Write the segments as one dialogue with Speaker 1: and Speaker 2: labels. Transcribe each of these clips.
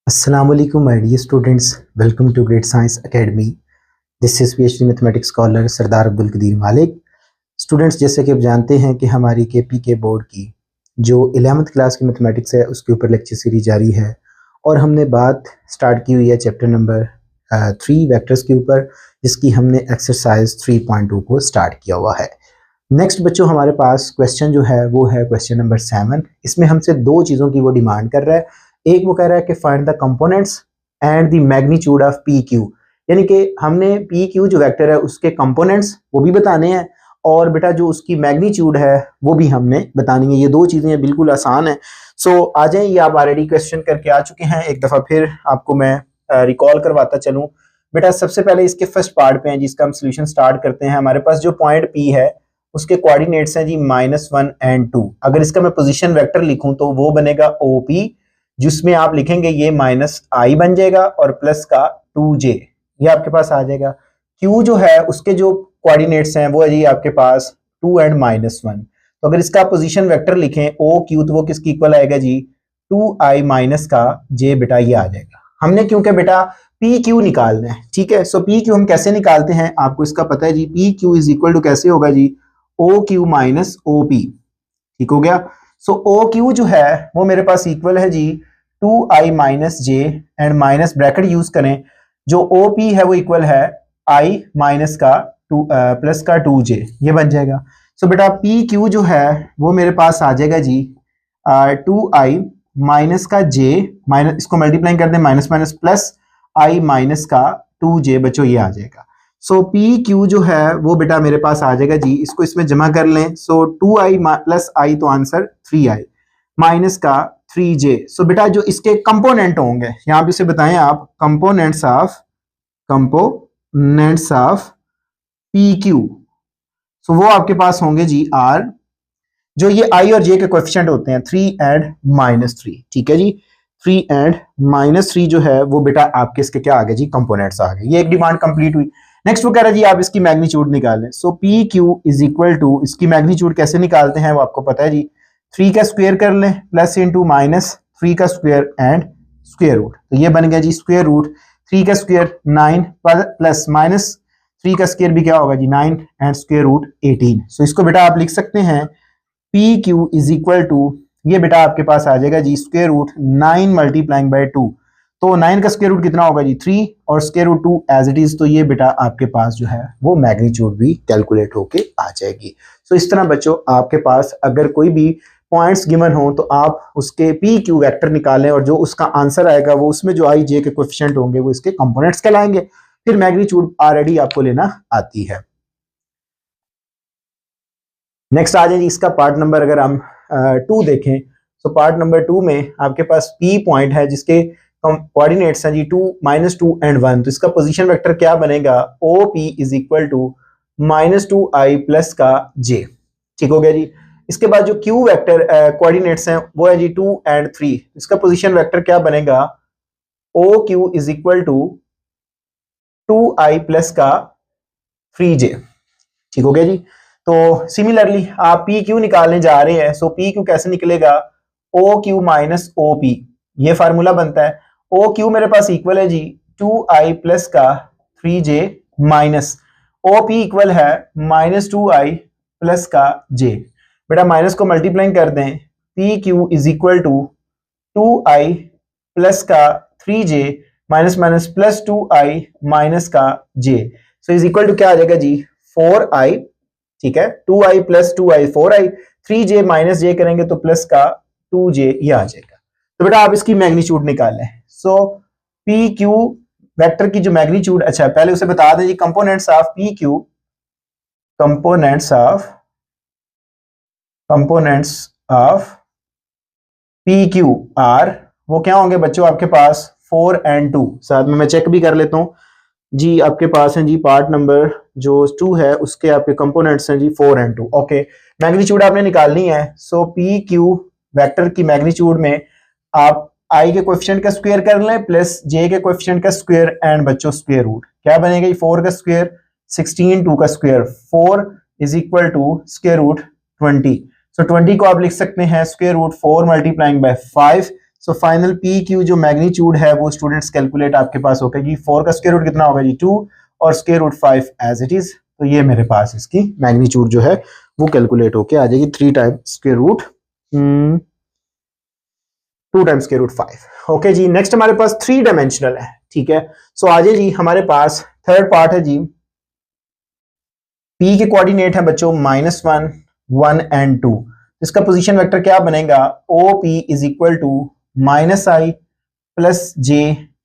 Speaker 1: Assalamualaikum my dear students, welcome to Great Science Academy. This is PhD mathematics scholar Sardar Abdul Qadeer Malik. Students, जैसे कि आप जानते हैं कि हमारी के बोर्ड की जो 11th क्लास की मैथमेटिक्स है उसके ऊपर लेक्चर सीरीज जारी है और हमने बात स्टार्ट की हुई है चैप्टर नंबर 3 वेक्टर्स के ऊपर, जिसकी हमने एक्सरसाइज 3.2 को स्टार्ट किया हुआ है. नेक्स्ट बच्चों, हमारे पास क्वेश्चन जो है वो है क्वेश्चन नंबर 7. इसमें हमसे दो चीज़ों की वो डिमांड कर रहा है. एक वो कह रहा है कि find the components and the magnitude of P Q, यानी कि हमने पी क्यू जो वेक्टर है उसके कंपोनेंट्स वो भी बताने हैं और बेटा जो उसकी मैग्नीट्यूड है वो भी हमने बतानी है. ये दो चीज़ें बिल्कुल आसान है. सो आ जाएं, ये आप ऑलरेडी क्वेश्चन करके आ चुके हैं. एक दफ़ा फिर आपको मैं रिकॉल करवाता चलूँ. बेटा सबसे पहले इसके फर्स्ट पार्ट पे हैं जिसका हम सोल्यूशन स्टार्ट करते हैं. हमारे पास जो पॉइंट पी है उसके कोऑर्डिनेट्स हैं जी -1 एंड 2. अगर इसका मैं पोजीशन वेक्टर लिखूं तो वो बनेगा ओ पी, जिसमें आप लिखेंगे ये -i बन जाएगा और प्लस का 2j, ये आपके पास आ जाएगा. q जो है उसके जो कोऑर्डिनेट्स हैं वो है जी आपके पास 2 एंड -1. तो अगर इसका पोजीशन वेक्टर लिखें ओ क्यू तो वो किसकी इक्वल आएगा जी 2i माइनस का j. बेटा ये आ जाएगा. हमने क्योंकि बेटा पी क्यू निकालना है, ठीक है. सो पी क्यू हम कैसे निकालते हैं आपको इसका पता है जी. P Q is equal to कैसे होगा जी O Q minus O P. ठीक हो गया. सो ओ क्यू जो है वो मेरे पास इक्वल है जी 2i minus J and minus bracket use करें. जो ओ पी है वो इक्वल है i माइनस का 2 प्लस का 2j, ये बन जाएगा. सो बेटा पी क्यू जो है वो मेरे पास आ जाएगा जी 2i माइनस का j माइनस, इसको मल्टीप्लाई कर दें minus minus plus i minus का 2j. बच्चों ये आ जाएगा. सो पी क्यू जो है वो बेटा मेरे पास आ जाएगा जी, इसको इसमें जमा कर लें. सो 2i प्लस i तो आंसर 3i माइनस का 3j. सो बेटा जो इसके कंपोनेंट होंगे यहाँ पे से बताएं आप, कंपोनेंट्स ऑफ पी क्यू. सो वो आपके पास होंगे जी आर, जो ये i और j के कोएफिशिएंट होते हैं 3 एंड -3. ठीक है जी. 3 एंड -3 जो है वो बेटा आपके इसके क्या आ गए जी, कंपोनेंट्स आ गए. ये एक डिमांड कंप्लीट हुई. नेक्स्ट वो कह रहा है जी आप इसकी मैग्नीट्यूड निकालें. So P Q is equal to, इसकी मैग्नीट्यूड कैसे निकालते हैं वो आपको पता है जी. 3 का स्क्वायर कर लें प्लस इंटू माइनस 3 का स्क्वायर एंड स्क्वायर रूट. तो ये बन गया जी स्क्वायर रूट 3 का स्क्वायर 9 प्लस माइनस 3 का स्क्वायर भी क्या होगा जी 9 एंड स्क्वायर रूट 18. सो इसको बेटा आप लिख सकते हैं P Q is equal to, ये बेटा आपके पास आ जाएगा जी स्क्वायर रूट 9 मल्टीप्लाइंग बाय 2. तो 9 का स्क्वायर रूट कितना होगा जी 3 और square root 2 as it is. तो ये बेटा आपके पास जो है वो मैग्नीट्यूड भी कैलकुलेट होके आ जाएगी. सो इस तरह बच्चों आपके पास अगर कोई भी पॉइंट्स गिवन हो तो आप उसके पी क्यू वेक्टर निकालें और जो उसका आंसर आएगा वो उसमें जो आई जे के कोएफिशिएंट होंगे वो इसके कंपोनेंट्स कहलाएंगे. फिर मैग्नीट्यूड ऑलरेडी आपको लेना आती है. नेक्स्ट आ जाए इसका पार्ट नंबर अगर हम 2 देखें तो पार्ट नंबर 2 में आपके पास पी पॉइंट है जिसके कोऑर्डिनेट्स हैं जी 2 -2 एंड 1. तो इसका पोजीशन वेक्टर क्या बनेगा O P is equal to -2i plus का j. ठीक हो गया जी. इसके बाद जो क्यू वेक्टर कोऑर्डिनेट्स हैं वो है जी 2 एंड 3. इसका पोजीशन वेक्टर क्या बनेगा O Q is equal to 2i plus का 3j. ठीक हो गया जी. तो सिमिलरली आप पी क्यू निकालने जा रहे हैं. सो पी क्यू कैसे निकलेगा O Q minus O P, ये फार्मूला बनता है. ओ क्यू मेरे पास इक्वल है जी 2i प्लस का 3j minus O P equal है -2i प्लस का j. बेटा माइनस को मल्टीप्लाई कर दें, P Q is equal to 2i plus का 3j minus minus plus 2i minus का j. So is equal to क्या आ जाएगा जी 4i. ठीक है. 2i plus 2i 4i, 3j minus j करेंगे तो प्लस का 2j ये आ जाएगा. तो बेटा आप इसकी मैग्नीट्यूड निकालें. सो पी क्यू वेक्टर की जो मैग्नीट्यूड, अच्छा पहले उसे बता दें जी components of P Q, components of P Q are वो क्या होंगे बच्चों आपके पास 4 एंड 2. साथ में मैं चेक भी कर लेता हूँ जी. आपके पास है जी पार्ट नंबर जो 2 है उसके आपके कंपोनेंट्स हैं जी 4 एंड 2. ओके. मैग्नीट्यूड आपने निकालनी है. सो पी क्यू वेक्टर की मैग्नीट्यूड में आप i के कोएफिशिएंट का स्क्वायर कर लें प्लस j के कोएफिशिएंट का स्क्वायर एंड बच्चों स्क्वायर रूट. क्या बनेगा 4 का स्क्वायर 16, 2 का square 4 is equal to square root 20. So 20 को आप लिख सकते हैं square root 4 multiplying by 5. So final P Q जो मैग्नीट्यूड है वो स्टूडेंट्स कैलकुलेट आपके पास होगा कि 4 का स्क्वायर रूट कितना होगा जी 2 और square root 5 as it is. तो ये मेरे पास इसकी मैग्नीट्यूड जो है वो कैलकुलेट होके आ जाएगी 3 times square root 2 times square root 5। Okay जी, नेक्स्ट हमारे पास 3 डायमेंशनल है, ठीक है। सो आजे जी हमारे पास थर्ड पार्ट है जी, पी के कोऑर्डिनेट है बच्चों -1, 1 एंड 2। इसका पोजीशन वेक्टर क्या बनेगा, O P is equal to -i plus J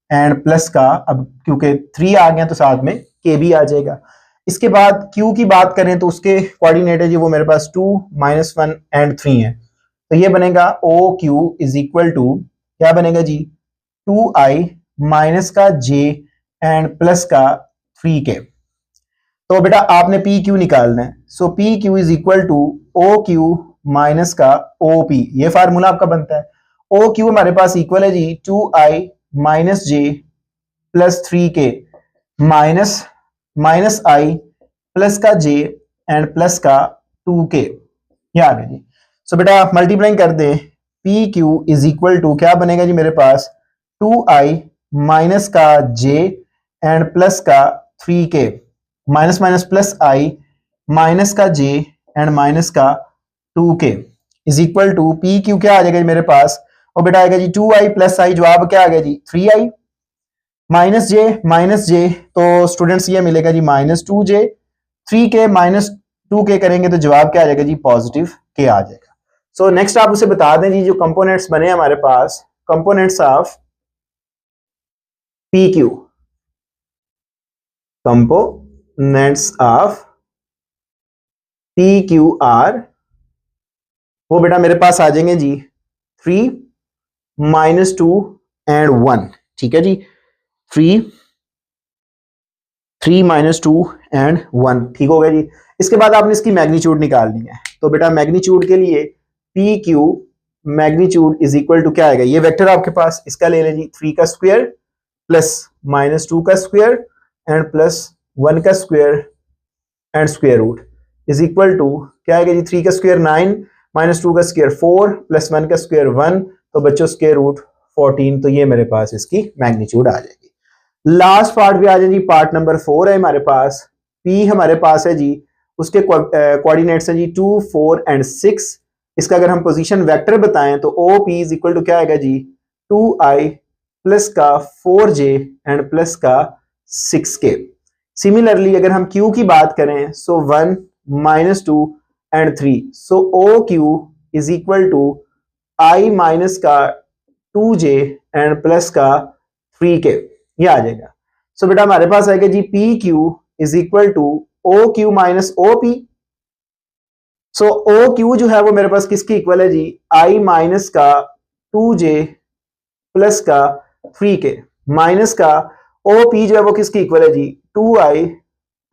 Speaker 1: and plus का, अब क्योंकि 3 आ गया तो साथ में के भी आ जाएगा। इसके बाद क्यू की बात करें तो उसके कोऑर्डिनेट है जी वो मेरे पास 2, -1 एंड 3 है। तो ये बनेगा O Q is equal to क्या बनेगा जी 2i माइनस का जे एंड प्लस का 3k। तो बेटा आपने पी क्यू निकालना है। So P Q is equal to O Q minus का ओ पी, ये फार्मूला आपका बनता है। ओ क्यू हमारे पास इक्वल है जी 2i माइनस जे प्लस 3k माइनस माइनस आई प्लस का जे एंड प्लस का 2k, ये आ गया जी। सो बेटा मल्टीप्लाइंग कर दें, P Q is equal to क्या बनेगा जी मेरे पास 2i माइनस का जे एंड प्लस का 3k minus minus plus I minus का जे एंड माइनस का 2k is equal to P Q क्या आ जाएगा जी मेरे पास, और बेटा आएगा जी 2i प्लस आई, जवाब क्या आ गया जी 3i माइनस जे, तो स्टूडेंट्स ये मिलेगा जी -2j, 3k माइनस 2k करेंगे तो जवाब क्या आ जाएगा जी पॉजिटिव k आ जाएगा। सो नेक्स्ट आप उसे बता दें जी जो कंपोनेंट्स बने हमारे पास, components of P Q, components of P Q are, वो बेटा मेरे पास आ जाएंगे जी 3, -2 एंड 1, ठीक है जी। 3, 2 एंड 1, ठीक हो गया जी। इसके बाद आपने इसकी मैग्नीट्यूड निकालनी है। तो बेटा मैग्नीट्यूड के लिए P Q magnitude is equal to क्या आएगा, ये वेक्टर आपके पास, इसका ले लें जी 3 का स्क्वायर प्लस -2 का स्क्वायर एंड प्लस 1 का square and square root is equal to क्या आएगा जी 3 का स्क्वायर 9 -2 का स्क्वायर 4 प्लस 1 का स्क्वायर 1, तो बच्चों स्क्वायर रूट 14। तो ये मेरे पास इसकी मैग्नीट्यूड आ जाएगी। लास्ट पार्ट भी आ जाए जी, पार्ट नंबर 4 है हमारे पास। पी हमारे पास है जी, उसके कोऑर्डिनेट्स हैं जी 2, 4 एंड 6। इसका अगर हम पोजीशन वेक्टर बताएं तो O P is equal to क्या आएगा जी 2i प्लस का 4j एंड प्लस का 6k। सिमिलरली अगर हम क्यू की बात करें so 1, -2 and 3, so O Q is equal to i minus का 2j एंड प्लस का 3k, ये आ जाएगा। सो बेटा हमारे पास आएगा जी P Q is equal to O Q minus O P. So O Q जो है वो मेरे पास किसकी इक्वल है जी i माइनस का 2j प्लस का 3k माइनस का ओ पी जो है वो किसकी इक्वल है जी 2i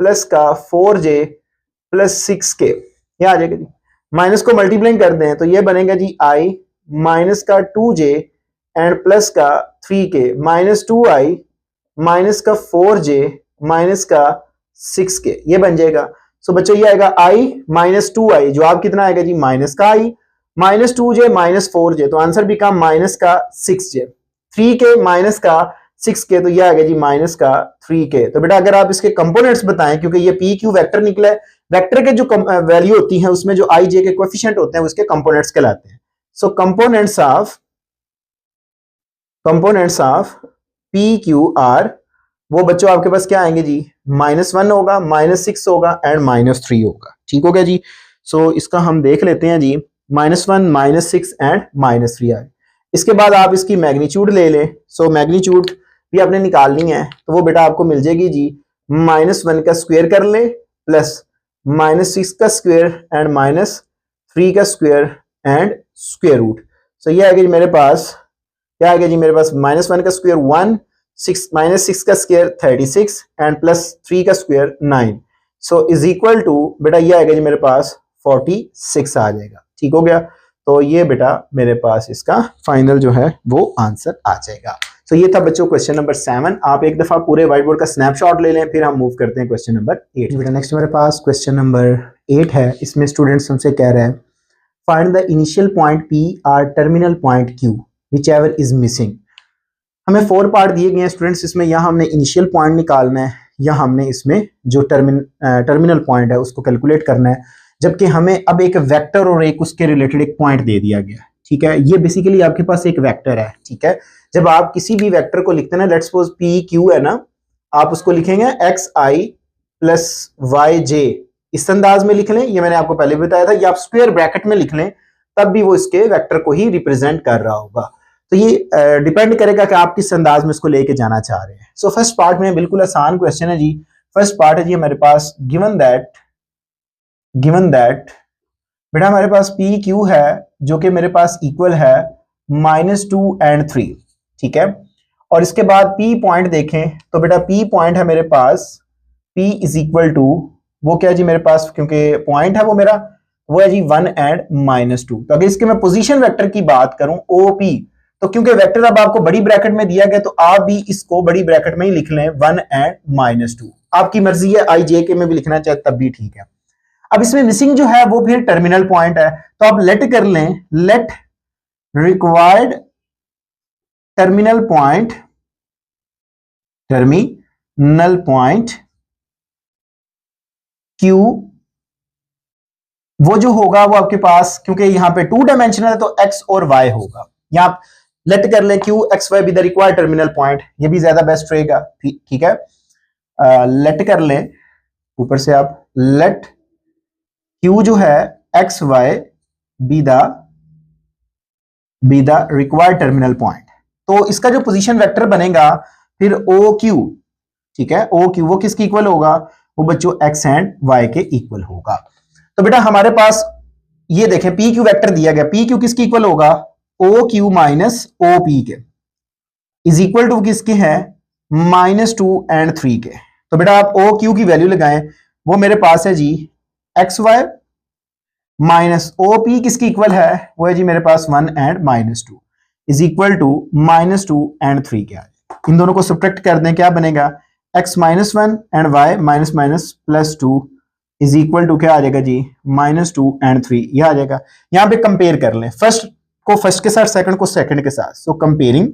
Speaker 1: प्लस का 4j प्लस 6k, ये आ जाएगा जी। माइनस को मल्टीप्लाइंग कर दें तो ये बनेगा जी i माइनस का 2j एंड प्लस का 3k माइनस 2i माइनस का 4j माइनस का 6k, ये बन जाएगा। सो बच्चों ये आएगा i माइनस 2i, जवाब कितना आएगा जी माइनस का i minus 2j minus 4j, तो आंसर भी कम माइनस का 6j, 3k माइनस का 6k, तो ये आएगा जी माइनस का 3k। तो बेटा अगर आप इसके कंपोनेंट्स बताएं, क्योंकि ये पी क्यू वेक्टर निकला है, वेक्टर के जो वैल्यू होती है उसमें जो i j के कोएफिशिएंट होते हैं उसके कंपोनेंट्स कहलाते हैं। So components of P Q are, वो बच्चों आपके पास क्या आएंगे जी -1 होगा, -6 होगा एंड -3 होगा, ठीक हो गया जी। सो इसका हम देख लेते हैं जी -1, -6 एंड -3 आए। इसके बाद आप इसकी मैग्नीट्यूड ले लें। सो मैग्नीट्यूड भी आपने निकालनी है, तो वो बेटा आपको मिल जाएगी जी -1 का स्क्वायर कर ले प्लस -6 का स्क्वायर एंड -3 का स्क्वायर एंड स्क्वायर रूट। सो ये आएगा जी मेरे पास क्या आएगा जी मेरे पास -1 का स्क्वायर 1, -6 का स्क्वायर 36 एंड प्लस 3 का square 9, so is equal to बेटा ये आएगा जी मेरे पास 46 आ जाएगा, ठीक हो गया। तो ये बेटा मेरे पास इसका फाइनल जो है वो आंसर आ जाएगा। सो ये था बच्चों क्वेश्चन नंबर 7। आप एक दफा पूरे व्हाइट बोर्ड का स्नैपशॉट ले लें, फिर हम मूव करते हैं क्वेश्चन नंबर 8। बेटा नेक्स्ट मेरे पास क्वेश्चन नंबर 8 है। इसमें स्टूडेंट्स हमसे कह रहे हैं find the initial point P और terminal point Q, which ever is missing. हमें 4 पार्ट दिए गए हैं स्टूडेंट्स, इसमें यहाँ हमने इनिशियल पॉइंट निकालना है या हमने इसमें जो टर्मिनल पॉइंट है उसको कैलकुलेट करना है, जबकि हमें अब एक वेक्टर और एक उसके रिलेटेड एक पॉइंट दे दिया गया है। ठीक है, ये बेसिकली आपके पास एक वेक्टर है। ठीक है, जब आप किसी भी वेक्टर को लिखते हैं ना, लेट्स सपोज पी क्यू है ना, आप उसको लिखेंगे एक्स आई प्लस वाई जे, इस अंदाज में लिख लें, ये मैंने आपको पहले भी बताया था, या आप स्क्वायर ब्रैकेट में लिख लें, तब भी वो इसके वेक्टर को ही रिप्रेजेंट कर रहा होगा। तो ये डिपेंड करेगा कि आप किस अंदाज में इसको लेके जाना चाह रहे हैं। सो फर्स्ट पार्ट में बिल्कुल आसान क्वेश्चन है जी। फर्स्ट पार्ट है जी हमारे पास, गिवन दैट बेटा हमारे पास पी क्यू है जो कि मेरे पास इक्वल है -2 and 3। ठीक है, और इसके बाद पी पॉइंट देखें तो बेटा पी पॉइंट है मेरे पास, पी इज इक्वल टू, वो क्या है जी मेरे पास, क्योंकि पॉइंट है वो मेरा, वो है जी 1 and -2। तो अगर इसके मैं पोजीशन वेक्टर की बात करूं OP, तो क्योंकि वेक्टर अब आपको बड़ी ब्रैकेट में दिया गया तो आप भी इसको बड़ी ब्रैकेट में ही लिख लें 1 and -2। आपकी मर्जी है, IJK में भी लिखना चाहे तब भी ठीक है। अब इसमें मिसिंग जो है वो फिर टर्मिनल पॉइंट है, तो आप लेट कर लें, late required terminal point Q, वो जो होगा वो आपके पास, क्योंकि यहां पे 2 डायमेंशनल है तो x और y होगा। यहां आप लेट कर लें Q x y B the required terminal point, ये भी ज्यादा बेस्ट रहेगा। ठीक है, लेट कर लें, ऊपर से आप लेट Q जो है X Y be the required terminal point. तो इसका जो पोजीशन वेक्टर बनेगा फिर OQ, ठीक है, OQ वो किसके इक्वल होगा, वो बच्चों x एंड y के इक्वल होगा। तो बेटा हमारे पास ये देखें PQ वेक्टर दिया गया, PQ किसके इक्वल होगा, OQ माइनस OP के, इज इक्वल टू किसके हैं, -2 and 3 के। तो बेटा आप OQ की वैल्यू लगाएं, वो मेरे पास है जी XY माइनस OP किसकी इक्वल है, वो है जी मेरे पास 1 and -2 is equal to -2 and 3 के। इन दोनों को सब्ट्रैक्ट कर दें, क्या बनेगा, x -1 and y -+2 is equal to क्या आ जाएगा जी, -2 and 3, यह आ जाएगा। यहां पे कंपेयर कर लें, फर्स्ट को फर्स्ट के साथ, सेकंड को सेकंड के साथ। So comparing,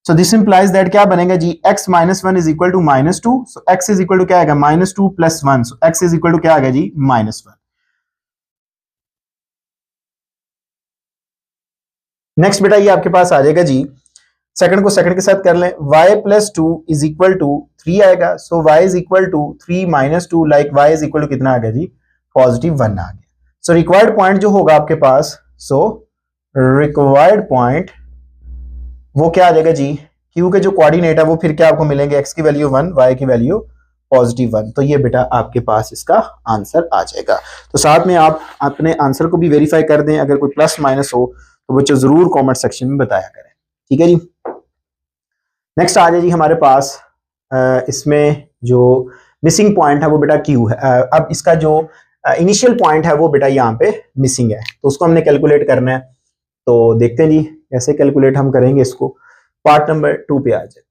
Speaker 1: so this implies that क्या बनेगा जी, x -1 is equal to -2, so x is equal to क्या आएगा, -2 + 1, so x is equal to क्या आ गया जी, -1। नेक्स्ट बेटा ये आपके पास आ जाएगा जी, सेकंड को सेकंड के साथ कर लें, y + 2 इज इक्वल टू 3 आएगा, so y is equal to 3 - 2, like y is equal to कितना आ गया जी, +1 आ गया। सो रिक्वायर्ड पॉइंट जो होगा आपके पास, सो रिक्वायर्ड पॉइंट वो क्या आ जाएगा जी, Q के जो कोऑर्डिनेट है वो फिर क्या आपको मिलेंगे, x की वैल्यू 1, y की वैल्यू +1। तो ये बेटा आपके पास इसका आंसर आ जाएगा। तो साथ में आप अपने आंसर को भी वेरीफाई कर दें, अगर कोई प्लस माइनस हो तो बच्चों जरूर कमेंट सेक्शन में बताया करें। ठीक है जी, नेक्स्ट आ जाए जी हमारे पास, इसमें जो मिसिंग पॉइंट है वो बेटा Q है। अब इसका जो इनिशियल पॉइंट है वो बेटा यहाँ पे मिसिंग है, तो उसको हमने कैलकुलेट करना है। तो देखते हैं जी कैसे कैलकुलेट हम करेंगे इसको। पार्ट नंबर 2 पे आ जाए,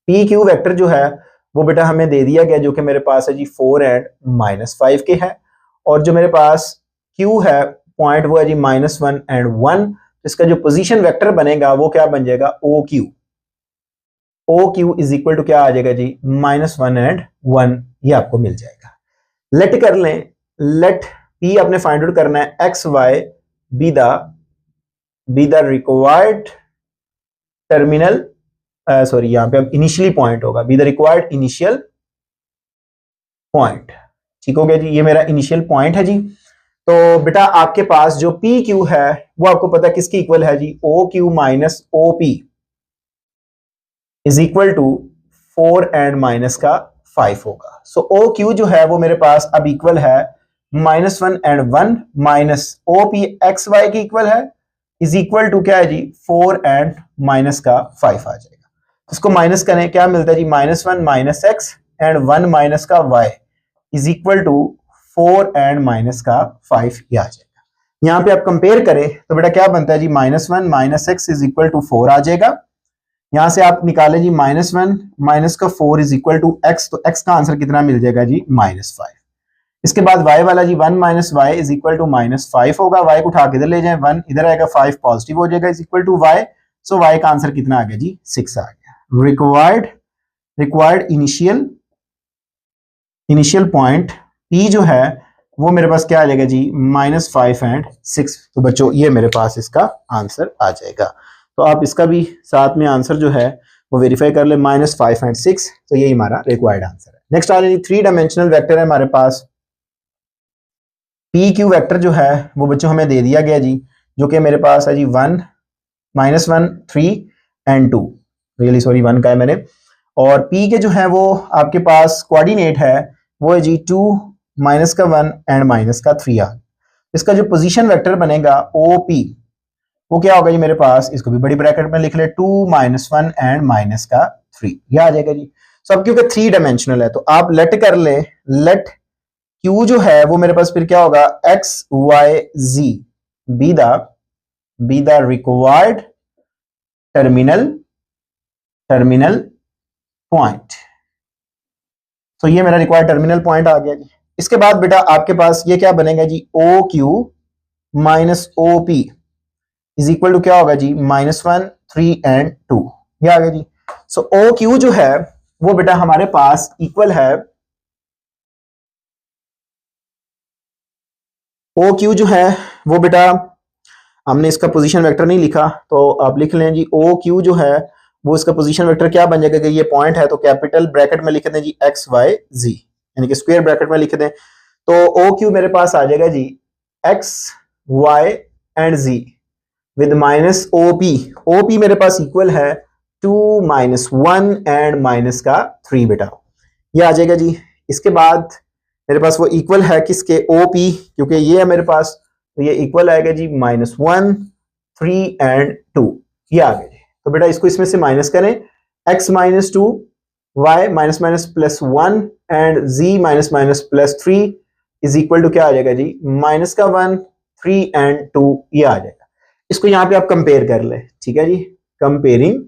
Speaker 1: PQ वेक्टर जो है वो बेटा हमें दे दिया गया, जो कि मेरे पास है जी 4 and -5 के है, और जो मेरे पास Q है पॉइंट वो है जी -1 and 1। इसका जो पोजीशन वेक्टर बनेगा वो क्या बन जाएगा, OQ इज इक्वल टू क्या आ जाएगा जी, -1 and 1, ये आपको मिल जाएगा। लेट कर लें, लेट P आपने फाइंड आउट करना है, XY B the required terminal, sorry यहां पे अब इनिशियली पॉइंट होगा, B the required initial point. ठीक हो गया जी, ये मेरा इनिशियल पॉइंट है जी। तो बेटा आपके पास जो PQ है वो आपको पता है किसकी इक्वल है जी, OQ minus OP is equal to 4 and -5 होगा। सो OQ जो है वो मेरे पास अब इक्वल है -1 and 1 माइनस OP XY की इक्वल है, इज इक्वल टू क्या है जी, 4 and -5 आ जाएगा। इसको माइनस करें, क्या मिलता है जी, -1 - x and 1 - y is equal to 4 and -5, ये आ जाएगा। यहाँ पे आप कंपेयर करें तो बेटा क्या बनता है जी, -1 - x इज इक्वल टू 4 आ जाएगा। यहां से आप निकालें जी -1 - 4 इज इक्वल टू x, तो x का आंसर कितना मिल जाएगा जी, -5। इसके बाद y वाला जी 1 minus Y is equal to -5 होगा, y को उठा के इधर ले जाएं, 1 इधर आएगा, 5 पॉजिटिव हो जाएगा, is equal to y। So y का आंसर कितना आ गया जी 6 आ गया। रिक्वायर्ड इनिशियल पॉइंट p जो है वो मेरे पास क्या आ जाएगा जी -5 एंड 6। तो बच्चों ये मेरे पास इसका आंसर आ जाएगा। तो आप इसका भी साथ में आंसर जो है वो वेरीफाई कर ले, -5 एंड 6। तो यही हमारा रिक्वायर्ड आंसर है। नेक्स्ट आ जाए 3 डायमेंशनल वेक्टर है हमारे पास। पी क्यू वेक्टर जो है वो बच्चों हमें दे दिया गया जी, जो कि मेरे पास है जी 1 -1 3 एंड 2, रियली सॉरी 1 का है मैंने। और पी के जो है वो आपके पास कोऑर्डिनेट है वो है जी 2 माइनस का 1 एंड माइनस का 3 आ। इसका जो पोजीशन वेक्टर बनेगा ओ पी वो क्या होगा जी मेरे पास, इसको भी बड़ी ब्रैकेट में लिख ले, 2 -1 एंड माइनस का 3, यह आ जाएगा जी। सो अब क्योंकि 3 डायमेंशनल है तो आप लेट कर ले, लेट Q जो है वो मेरे पास फिर क्या होगा, x y z be the required terminal point. तो ये मेरा रिक्वायर्ड टर्मिनल पॉइंट आ गया जी। इसके बाद बेटा आपके पास ये क्या बनेगा जी, O Q minus O P is equal to क्या होगा जी -1 3 एंड 2, ये आ गया जी। सो ओ क्यू जो है वो बेटा हमारे पास इक्वल है, ओ क्यू जो है वो बेटा हमने इसका पोजीशन वेक्टर नहीं लिखा तो आप लिख लें जी, ओ क्यू जो है वो इसका पोजीशन वेक्टर क्या बन जाएगा कि ये पॉइंट है तो कैपिटल ब्रैकेट में लिख दें जी एक्स वाई जी, यानी कि स्क्वायर ब्रैकेट में लिख दें। तो ओ क्यू मेरे पास आ जाएगा जी एक्स वाई एंड जी विद माइनस ओ पी मेरे पास इक्वल है 2 -1 एंड माइनस का 3 बेटा, ये आ जाएगा जी। इसके बाद मेरे पास वो इक्वल है किसके, ओ पी, क्योंकि ये है मेरे पास तो ये इक्वल आएगा जी -1 3 एंड 2, ये आ गया जी। तो बेटा इसको इसमें से माइनस करें, x -2 y -+1 and z -+3 is equal to क्या आ जाएगा जी -1 3 एंड 2, ये आ जाएगा। इसको यहाँ पे आप कंपेयर कर ले, ठीक है जी, कंपेयरिंग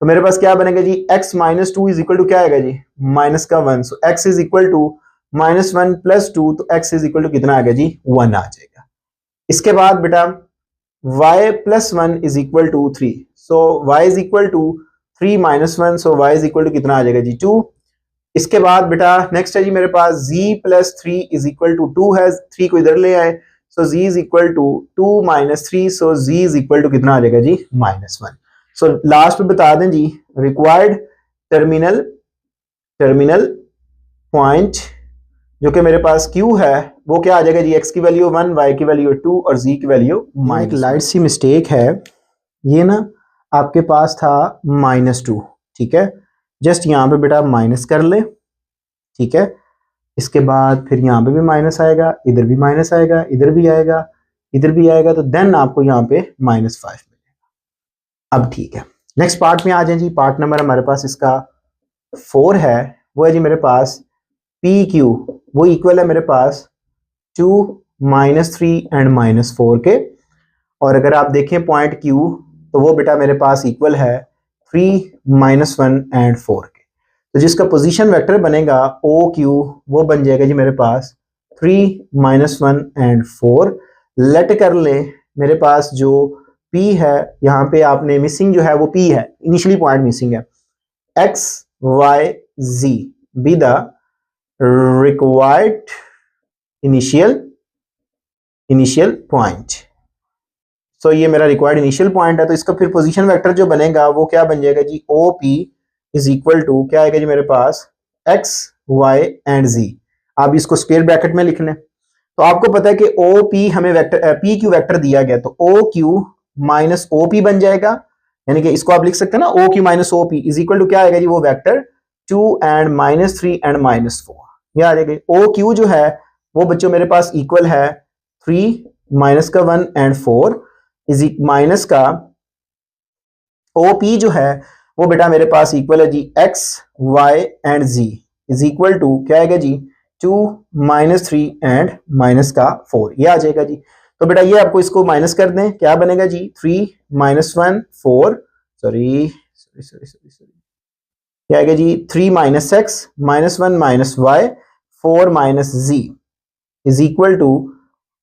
Speaker 1: तो मेरे पास क्या बनेगा जी x -2 इज इक्वल टू क्या आएगा जी -1, so x is equal to -1 + 2, तो x इज इक्वल टू कितना आ गया जी 1 आ जाएगा। इसके बाद बेटा y + 1 is equal to 3, so y is equal to 3 -1, so y is equal to कितना आ जाएगा जी 2। इसके बाद बेटा नेक्स्ट है जी मेरे पास z + 3 इज इक्वल टू 2 है, 3 को इधर ले आए, so z is equal to 2 - 3, so z is equal to कितना आ जाएगा जी -1। सो लास्ट में बता दें जी रिक्वायर्ड टर्मिनल पॉइंट जो कि मेरे पास Q है वो क्या आ जाएगा जी, x की वैल्यू 1, y की वैल्यू 2 और z की वैल्यू -1। एक लाइट सी मिस्टेक है, ये ना आपके पास था -2, ठीक है, जस्ट यहाँ पे बेटा माइनस कर ले, ठीक है। इसके बाद फिर यहाँ पे भी माइनस आएगा, इधर भी माइनस आएगा, इधर भी आएगा, इधर भी आएगा, तो देन आपको यहाँ पे -5 मिलेगा। अब ठीक है, नेक्स्ट पार्ट में आ जाए जी। पार्ट नंबर हमारे पास इसका 4 है, वो है जी मेरे पास पी क्यू, वो इक्वल है मेरे पास 2 -3 एंड -4 के। और अगर आप देखें पॉइंट क्यू तो वो बेटा मेरे पास इक्वल है 3 -1 एंड 4 के। तो जिसका पोजीशन वेक्टर बनेगा ओ क्यू वो बन जाएगा जी मेरे पास 3 -1 एंड 4। लेट कर ले मेरे पास जो P है, यहाँ पे आपने मिसिंग जो है वो P है, इनिशियली पॉइंट मिसिंग है, x y z be the required initial point. So ये मेरा रिक्वायर्ड इनिशियल पॉइंट है, तो इसका फिर पोजीशन वेक्टर जो बनेगा वो क्या बन जाएगा जी, O P is equal to क्या आएगा जी मेरे पास x y एंड z। आप इसको स्क्वायर ब्रैकेट में लिख लें। तो आपको पता है कि ओ पी हमें वेक्टर पी क्यू वेक्टर दिया गया, तो O Q minus O P बन जाएगा, यानी कि इसको आप लिख सकते हैं ना O Q minus O P is equal to क्या आएगा जी वो वेक्टर 2 एंड -3 एंड -4, ये आ जाएगा। ओ क्यू जो है वो बच्चों मेरे पास इक्वल है 3 -1 एंड 4 इज माइनस का ओ पी जो है वो बेटा मेरे पास इक्वल है जी x y and z is equal to क्या आएगा जी 2 -3 एंड -4, ये आ जाएगा जी। तो बेटा ये आपको इसको माइनस कर दें, क्या बनेगा जी 3 -1 4 सॉरी क्या आएगा जी 3 -x -1 -y 4 माइनस जी is equal to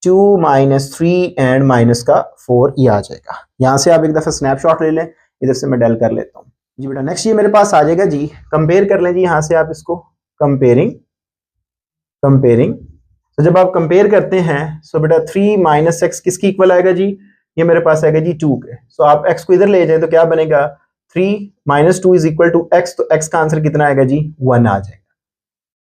Speaker 1: 2 minus 3 and minus का 4 ये आ जाएगा। यहां से आप एक दफा स्नैपशॉट ले लें, इधर से मैं डेल कर लेता हूं जी बेटा। नेक्स्ट ये मेरे पास आ जाएगा जी, कंपेयर कर लें जी यहां से आप इसको, कंपेयरिंग तो जब आप कंपेयर करते हैं सो बेटा 3 माइनस एक्स किसकी इक्वल आएगा जी, ये मेरे पास आएगा जी 2 के। सो आप x को इधर ले जाए तो क्या बनेगा 3 minus 2 is equal to x, तो x का आंसर कितना आएगा जी 1 आ जाएगा।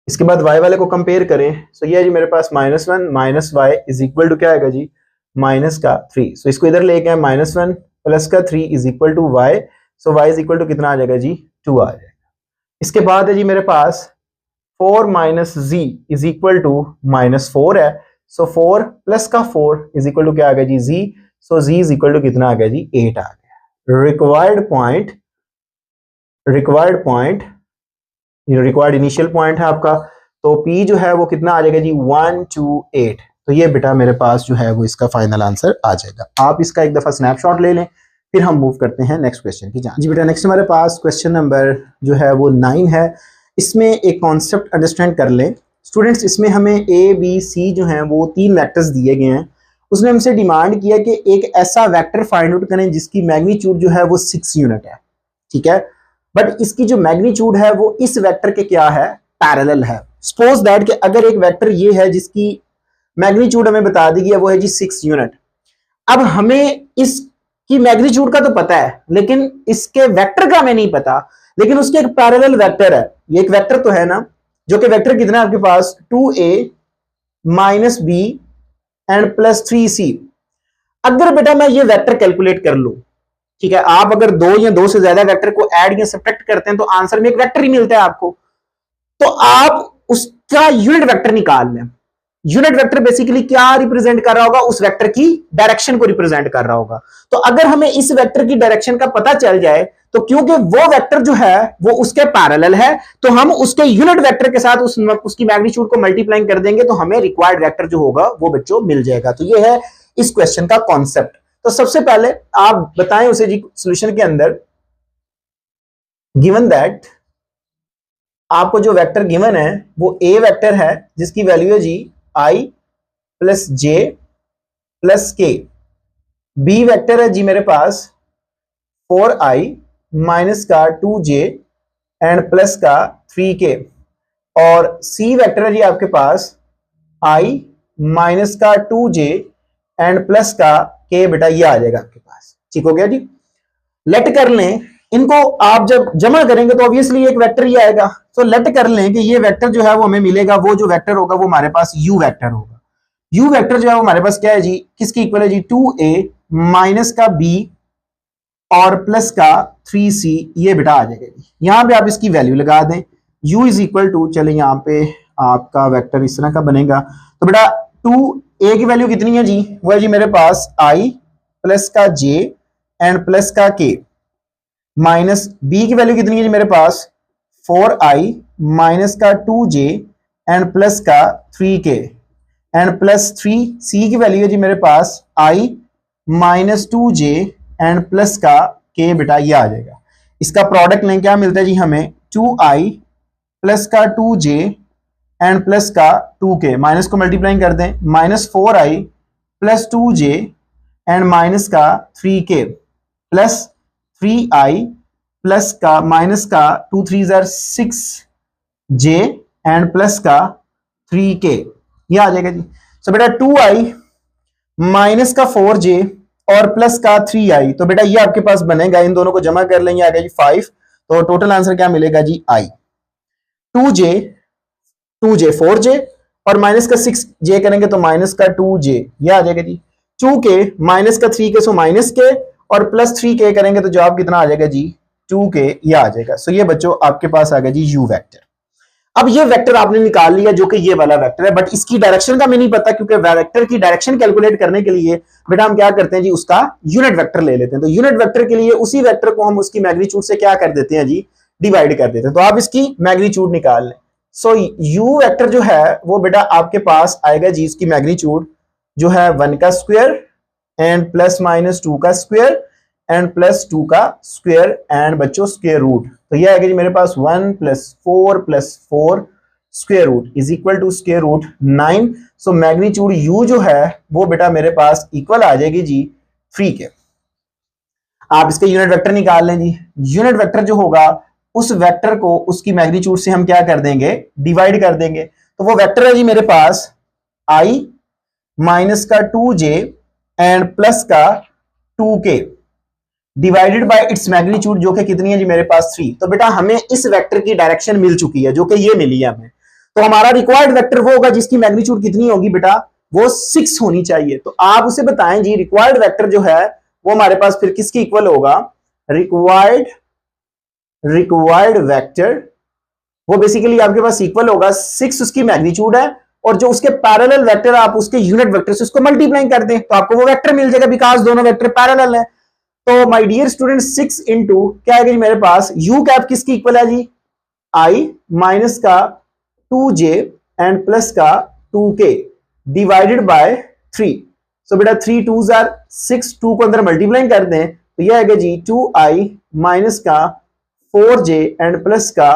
Speaker 1: इसके बाद y वाले को कंपेयर करें सो ये है जी मेरे पास -1 minus y is equal to क्या आएगा जी माइनस का 3। सो इसको इधर लेके -1 प्लस का 3 is equal to y, so y is equal to कितना आ जाएगा जी 2 आ जाएगा। इसके बाद है जी मेरे पास 4 माइनस जी इज इक्वल टू -4 है, सो 4 प्लस का 4 इज इक्वल टू क्या आ गया जी जी, सो जी इज इक्वल टू कितना आ गया जी 8 आ गया। रिक्वायर्ड इनिशियल पॉइंट है आपका, तो P जो है वो कितना आ जाएगा जी 1 2 8। तो ये बेटा मेरे पास जो है वो इसका फाइनल आंसर आ जाएगा। आप इसका एक दफा स्नैपशॉट ले लें, फिर हम मूव करते हैं नेक्स्ट क्वेश्चन की जांच। जी बेटा नेक्स्ट हमारे पास क्वेश्चन नंबर जो है वो 9 है। इसमें एक कॉन्सेप्ट अंडरस्टैंड कर लें स्टूडेंट्स, इसमें हमें ए बी सी जो हैं वो 3 वेक्टर्स दिए गए हैं। उसने हमसे डिमांड किया कि एक ऐसा वेक्टर फाइंड आउट करें जिसकी मैग्नीट्यूड जो है वो 6 यूनिट है, ठीक है, बट इसकी जो मैग्नीट्यूड है वो इस वेक्टर के क्या है पैरेलल है। सपोज दैट कि अगर एक वेक्टर ये है जिसकी मैग्नीट्यूड हमें बता दी गई है वो है जी 6 यूनिट। अब हमें इसकी मैग्नीट्यूड का तो पता है लेकिन इसके वेक्टर का हमें नहीं पता, लेकिन उसके एक पैरेलल वेक्टर है। ये एक वेक्टर तो है ना, जो कि वेक्टर कितना है आपके पास 2a minus B and plus 3c। अगर बेटा मैं ये वेक्टर कैलकुलेट कर लूं, ठीक है, आप अगर 2 या 2 से ज्यादा वेक्टर को ऐड या सब्ट्रैक्ट करते हैं तो आंसर में एक वेक्टर ही मिलता है आपको, तो आप उसका यूनिट वेक्टर निकाल लें। यूनिट वेक्टर बेसिकली क्या रिप्रेजेंट कर रहा होगा, उस वेक्टर की डायरेक्शन को रिप्रेजेंट कर रहा होगा। तो अगर हमें इस वेक्टर की डायरेक्शन का पता चल जाए तो क्योंकि वो वेक्टर जो है वो उसके पैरेलल है, तो हम उसके यूनिट वेक्टर के साथ उसकी मैग्नीट्यूड को मल्टीप्लाई कर देंगे तो हमें रिक्वायर्ड वेक्टर जो होगा वो बच्चों मिल जाएगा। तो ये है इस क्वेश्चन का कॉन्सेप्ट। तो सबसे पहले आप बताएं उसे जी सॉल्यूशन के अंदर, गिवन दैट आपको जो वेक्टर गिवन है वो ए वेक्टर है जिसकी वैल्यू है जी आई प्लस जे प्लस के, बी वेक्टर है जी मेरे पास 4i माइनस का 2j एंड प्लस का 3k, और सी वेक्टर है जी आपके पास i माइनस का 2j एंड प्लस का k। बेटा ये आ जाएगा आपके पास, ठीक हो गया जी। लेट कर लें इनको, आप जब जमा करेंगे तो ऑब्वियसली एक वेक्टर ही आएगा। तो लेट कर लें कि ये वेक्टर जो है वो हमें मिलेगा, वो जो वेक्टर होगा वो हमारे पास u वेक्टर होगा। u वेक्टर जो है वो हमारे पास क्या है जी, किसकी इक्वल है जी 2a माइनस का b और प्लस का 3c, ये बेटा आ जाएगा जी। यहां पे आप इसकी वैल्यू लगा दें, u इज इक्वल टू, चले यहां पे आपका वेक्टर इस तरह का बनेगा। तो बेटा 2a की वैल्यू कितनी है जी, वो है जी मेरे पास i प्लस का j एंड प्लस का k, माइनस b की वैल्यू कितनी है जी मेरे पास 4i माइनस का 2j एंड प्लस का 3k एंड प्लस 3c की वैल्यू है जी मेरे पास i minus 2j and plus का k। बेटा ये आ जाएगा। इसका प्रोडक्ट लें क्या मिलता है जी हमें 2i प्लस का 2j एंड प्लस का 2k, माइनस को मल्टीप्लाई कर दें minus 4i plus 2j and minus का 3k प्लस 3i प्लस का माइनस का 2 3 6j एंड प्लस का 3k, ये आ जाएगा जी। सो बेटा 2i माइनस का 4j और प्लस का 3i, तो बेटा ये आपके पास बनेगा, इन दोनों को जमा कर लेंगे आ गया जी 5। तो टोटल आंसर क्या मिलेगा जी i, 2j 4j और माइनस का 6j करेंगे तो माइनस का 2j, ये आ जाएगा जी। 2k माइनस का 3k सो माइनस k और प्लस 3k करेंगे तो जवाब कितना आ जाएगा जी 2k, ये आ जाएगा। सो ये बच्चों आपके पास आ गया जी u वेक्टर। अब ये वेक्टर आपने निकाल लिया जो कि ये वाला वेक्टर है, बट इसकी डायरेक्शन का हमें नहीं पता, क्योंकि वेक्टर की डायरेक्शन कैलकुलेट करने के लिए बेटा हम क्या करते हैं जी, उसका यूनिट वेक्टर ले लेते हैं। तो यूनिट वेक्टर के लिए उसी वेक्टर को हम उसकी मैग्नीट्यूड से क्या कर देते हैं जी, डिवाइड कर देते हैं। तो आप इसकी मैग्नीट्यूड निकाल लें। सो u वेक्टर जो है वो बेटा आपके पास आएगा जी, इसकी मैग्नीट्यूड जो है 1 का स्क्वायर एंड प्लस माइनस 2 का स्क्वायर एंड प्लस 2 का स्क्वायर एंड बच्चों स्क्वायर रूट। तो ये आएगा जी मेरे पास 1 plus 4 plus 4 square root is equal to square root 9। So magnitude u जो है वो बेटा मेरे पास इक्वल आ जाएगी जी 3 के। आप इसके यूनिट वेक्टर निकाल लें जी। यूनिट वेक्टर जो होगा उस वेक्टर को उसकी मैग्नीट्यूड से हम क्या कर देंगे, डिवाइड कर देंगे। तो वो वेक्टर है जी मेरे पास i माइनस का 2j एंड प्लस का 2k divided by its magnitude जो कि कितनी है जी मेरे पास 3। तो बेटा हमें इस वेक्टर की डायरेक्शन मिल चुकी है जो कि ये मिली है हमें। तो हमारा रिक्वायर्ड वेक्टर वो होगा जिसकी मैग्नीट्यूड कितनी होगी बेटा, वो 6 होनी चाहिए। तो आप उसे बताएं जी रिक्वायर्ड वेक्टर जो है वो हमारे पास फिर किसकी इक्वल होगा, रिक्वायर्ड वेक्टर वो बेसिकली आपके पास इक्वल होगा 6 उसकी मैग्नीट्यूड है और जो उसके पैरेलल वेक्टर आप उसके यूनिट वेक्टर से उसको मल्टीप्लाई कर दें तो आपको वो वेक्टर मिल जाएगा बिकॉज दोनों वेक्टर पैरेलल है। तो माय डियर स्टूडेंट 6 इंटू क्या आएगा जी मेरे पास, यू कैप किसकी इक्वल है जी, i माइनस का 2j एंड प्लस का 2k डिवाइडेड बाय 3। सो बेटा 3 2s आर 6, 2 को अंदर मल्टीप्लाई कर दें तो यह आएगा जी 2i माइनस का 4j एंड प्लस का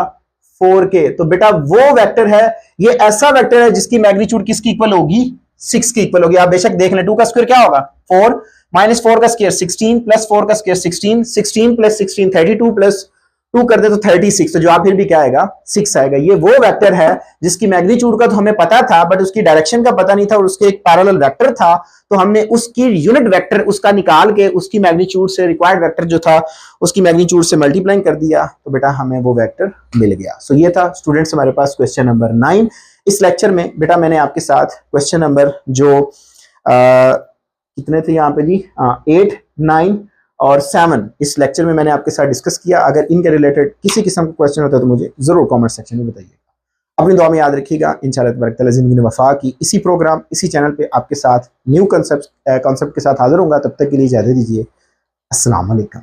Speaker 1: 4k। तो बेटा वो वेक्टर है, ये ऐसा वेक्टर है जिसकी मैग्नीट्यूड किसकी इक्वल होगी, 6 की इक्वल होगी। आप बेशक देख लें 2 का स्क्वायर क्या होगा 4 माइनस 4 का स्क्वायर 16 प्लस 4 का स्क्वायर 16, 16 प्लस 16 32 प्लस 2 कर दे तो 36। तो जवाब फिर भी क्या आएगा 6 आएगा। ये वो वेक्टर है जिसकी मैग्नीट्यूड का तो हमें पता था बट उसकी डायरेक्शन का पता नहीं था और उसके एक पैरेलल वेक्टर था तो हमने उसकी यूनिट वेक्टर उसका निकाल के उसकी मैग्नीट्यूड से रिक्वायर्ड वेक्टर जो था उसकी मैग्नीट्यूड से मल्टीप्लाई कर दिया तो बेटा हमें वो वेक्टर मिल गया। सो ये था स्टूडेंट्स हमारे पास क्वेश्चन नंबर 9। इस लेक्चर में बेटा मैंने आपके साथ क्वेश्चन नंबर जो कितने थे यहाँ पे जी 8, 9 और 7 इस लेक्चर में मैंने आपके साथ डिस्कस किया। अगर इनके रिलेटेड किसी किस्म का क्वेश्चन होता है तो मुझे जरूर कमेंट सेक्शन में बताइएगा। अपनी दुआ में याद रखिएगा। इंशाअल्लाह तबारक तआला ज़िंदगी में वफा की इसी प्रोग्राम इसी चैनल पे आपके साथ न्यू कॉन्सेप्ट के साथ हाजिर होऊंगा। तब तक के लिए इजाज़त दीजिए। अस्सलाम वालेकुम।